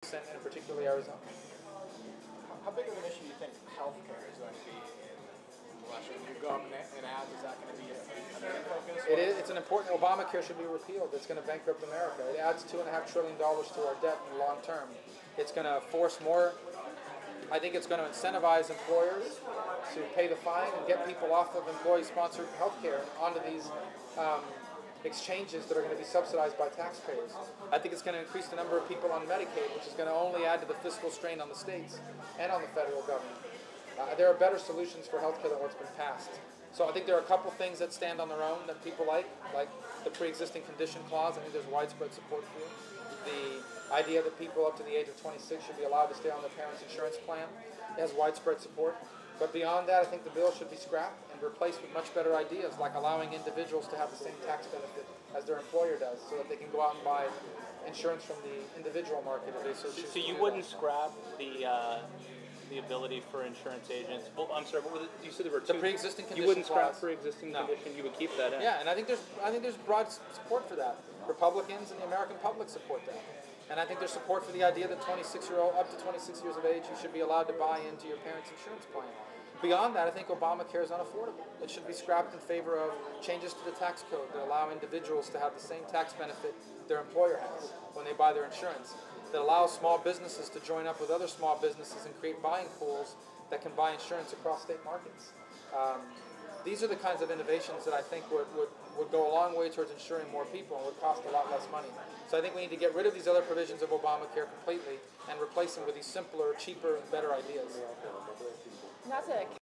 and particularly Arizona. How big of an issue do you think healthcare is going to be in the election? You go up and ads, is that going to be a main focus? It is. It's an important. Obamacare should be repealed. It's going to bankrupt America. It adds $2.5 trillion to our debt in the long term. It's going to force more. I think it's going to incentivize employers to pay the fine and get people off of employee-sponsored healthcare onto these exchanges that are going to be subsidized by taxpayers. I think it's going to increase the number of people on Medicaid, which is going to only add to the fiscal strain on the states and on the federal government. There are better solutions for healthcare than what's been passed. So I think there are a couple things that stand on their own that people like the pre-existing condition clause. I think there's widespread support for it. The idea that people up to the age of 26 should be allowed to stay on their parents' insurance plan has widespread support. But beyond that, I think the bill should be scrapped and replaced with much better ideas, like allowing individuals to have the same tax benefit as their employer does, so that they can go out and buy insurance from the individual market if they so choose. So you wouldn't scrap the ability for insurance agents? Well, I'm sorry, what was it? You said there were two. The pre-existing condition. You wouldn't scrap clause. pre-existing condition. You would keep that in. Yeah, and I think there's broad support for that. Republicans and the American public support that. And I think there's support for the idea that up to 26 years of age, you should be allowed to buy into your parents' insurance plan. Beyond that, I think Obamacare is unaffordable. It should be scrapped in favor of changes to the tax code that allow individuals to have the same tax benefit their employer has when they buy their insurance, that allows small businesses to join up with other small businesses and create buying pools that can buy insurance across state markets. These are the kinds of innovations that I think would go a long way towards insuring more people and would cost a lot less money. So I think we need to get rid of these other provisions of Obamacare completely and replace them with these simpler, cheaper, and better ideas. Not to